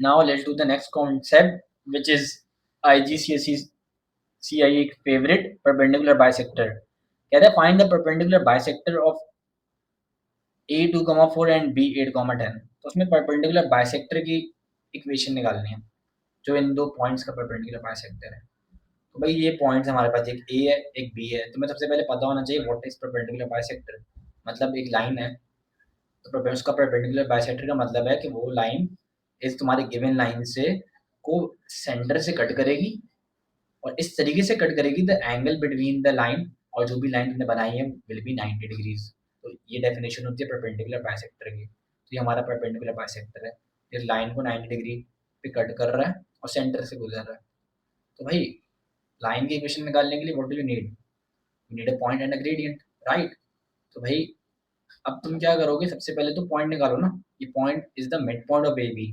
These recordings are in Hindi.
Now let's do the next concept, which is IGCSE CIE favorite perpendicular bisector. कहते हैं find the perpendicular bisector of A2, 4 and B8, 10. तो उसमें perpendicular bisector की इक्वेशन निकालनी है जो इन दो पॉइंट्स का perpendicular bisector है. तो भाई ये पॉइंट्स हमारे पास एक A है एक B है. तुम्हें सबसे पहले पता होना चाहिए व्हाट इज perpendicular bisector. मतलब एक लाइन है तो उसका perpendicular bisector का मतलब है कि वो लाइन इस तुम्हारी गिवन लाइन से को सेंटर से कट करेगी और इस तरीके से कट करेगी the angle between the line और जो भी लाइन तुमने बनाई है विल बी 90 डिग्रीज. तो ये डेफिनेशन होती है परपेंडिकुलर बाइसेक्टर की. तो ये हमारा परपेंडिकुलर बाइसेक्टर है. इस लाइन को 90 डिग्री पे कट कर रहा है और सेंटर से गुजर रहा है. तो भाई लाइन की इक्वेशन निकालने के लिए what do you need? You need a point and a gradient, right? तो भाई अब तुम क्या करोगे, सबसे पहले तो पॉइंट निकालो ना. ये point is the mid point of A B.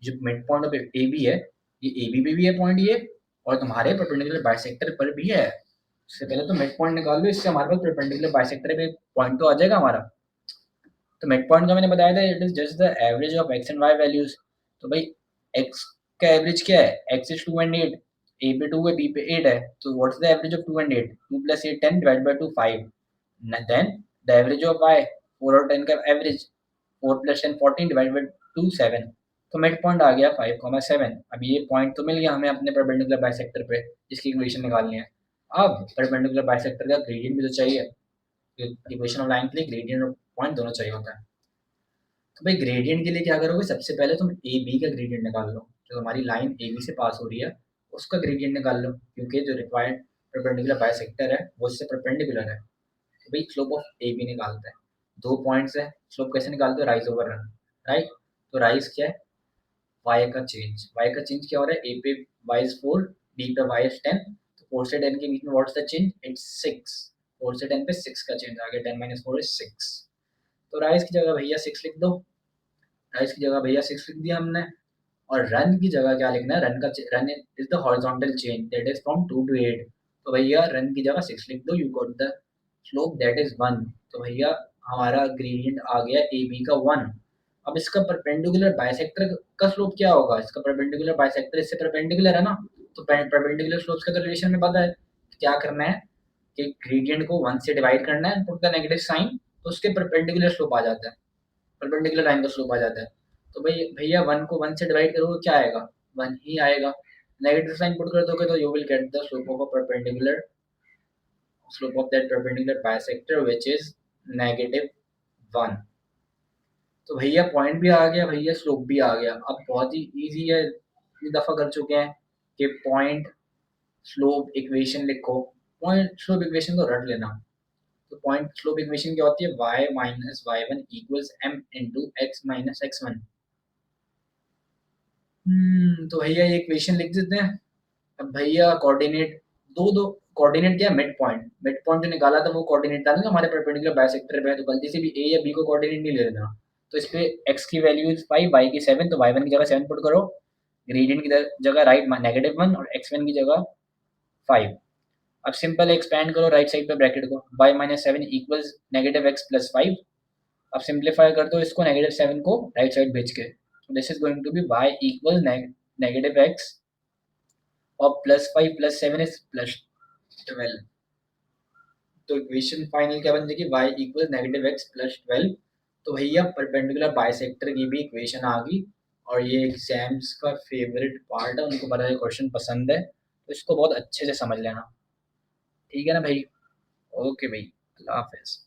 जो mid point of A B है ये ए बी पे भी है पॉइंट ये और तुम्हारे परपेंडिकुलर बाइसेक्टर पर भी है. उससे पहले तो मिड पॉइंट निकाल लो, इससे हमारे पास परपेंडिकुलर बाइसेक्टर पे पॉइंट तो आ जाएगा हमारा. तो मिड पॉइंट का मैंने बताया था it is just the average of X and Y values. तो भाई एक्स का एवरेज क्या है? X is 2 and 8. ए पे 2 है बी पे 8 है. तो what's the average of 2 and 8? 2 + 8 10 divide by 2 5. Then the average of Y 4 और 10 का एवरेज 4 + 10 14 डिवाइड बाय 2 7. तो मिड पॉइंट आ गया 5,7. अब ये पॉइंट तो मिल गया हमें अपने परपेंडिकुलर बाइसेक्टर पे जिसकी इक्वेशन निकालनी है. अब परपेंडिकुलर बाइसेक्टर का ग्रेडियंट भी तो चाहिए. इक्वेशन ऑफ लाइन के लिए ग्रेडियंट और पॉइंट दोनों चाहिए होता है. तो भाई ग्रेडियंट के लिए क्या करोगे, सबसे पहले तुम ए बी का ग्रेडियंट निकाल लो. जो हमारी लाइन ए बी से पास हो रही है उसका ग्रेडियंट निकाल लो क्योंकि जो रिक्वायर्ड परपेंडिकुलर बाइसेक्टर है वो इससे परपेंडिकुलर है. तो भाई स्लोप ऑफ ए बी निकालते हैं. दो पॉइंट्स है, स्लोप कैसे निकालते हो? Rise over run, right? तो राइज क्या है? वाई का चेंज. वाई का चेंज क्या हो रहा है? ए पे वाई इज 4, बी पे वाई इज 10. तो 4 से 10 के बीच में व्हाट्स द चेंज? इट्स 6. 4 से 10 पे 6 का चेंज आ गया. 10 - 4 इज 6. तो राइज की जगह भैया 6 लिख दो. राइज की जगह भैया 6 लिख दिया हमने. और रन की जगह क्या लिखना है? रन का run is the horizontal change that is from 2 to 8. तो भैया रन की जगह 6 लिख दो. You got the slope that is 1. तो भैया हमारा ग्रेडियंट आ गया ए बी का 1. अब इसका परपेंडिकुलर बाइसेक्टर का स्लोप क्या होगा? इसका परपेंडिकुलर बाइसेक्टर इससे परपेंडिकुलर है ना. तो परपेंडिकुलर स्लोप्स का तो रिलेशन में पता है. क्या करना है कि ग्रेडियंट को 1 से डिवाइड करना है, पुट द नेगेटिव साइन, तो उसके परपेंडिकुलर स्लोप आ जाता है. परपेंडिकुलर लाइन का स्लोप आ जाता है. तो भाई भैया 1 को 1 से डिवाइड करोगे क्या आएगा? 1 ही आएगा. नेगेटिव साइन पुट कर दोगे तो you will get the slope of a perpendicular slope of that perpendicular bisector which is -1. तो भैया पॉइंट भी आ गया, भैया स्लोप भी आ गया. अब बहुत ही इजी है, इतनी दफा कर चुके हैं कि पॉइंट स्लोप इक्वेशन लिखो. पॉइंट स्लोप इक्वेशन को रट लेना. तो पॉइंट स्लोप इक्वेशन क्या होती है? y - y1 = m × x - x1. तो भैया ये इक्वेशन लिख देते हैं. अब भैया कोऑर्डिनेट दो दो कोऑर्डिनेट क्या है? Mid point. मिड पॉइंट जो निकाला था वो कोऑर्डिनेट था ना हमारे परपेंडिकुलर बाइसेक्टर पे है. तो गलती से भी ए या बी को कोऑर्डिनेट नहीं ले लेना. तो इस पे x की वैल्यू इज 5, y की 7. तो y1 की जगह 7 पुट करो. ग्रेडियंट की जगह राइट -1 और x1 की जगह 5. अब सिंपल एक्सपेंड करो राइट साइड पे ब्रैकेट को. y - 7 = -x + 5. अब सिंप्लीफाई कर दो इसको -7 को राइट साइड भेज के. तो this is going to be y = -x और +5 + 7 इज +12. तो इक्वेशन फाइनल क्या बन जाएगी? y = -x + 12. तो भैया परपेंडिकुलर बाइसेक्टर की भी इक्वेशन आ गई. और ये एग्जाम्स का फेवरेट पार्ट है, उनको बड़ा क्वेश्चन पसंद है तो इसको बहुत अच्छे से समझ लेना. ठीक है ना भाई? ओके भाई, अल्लाह हाफिज़.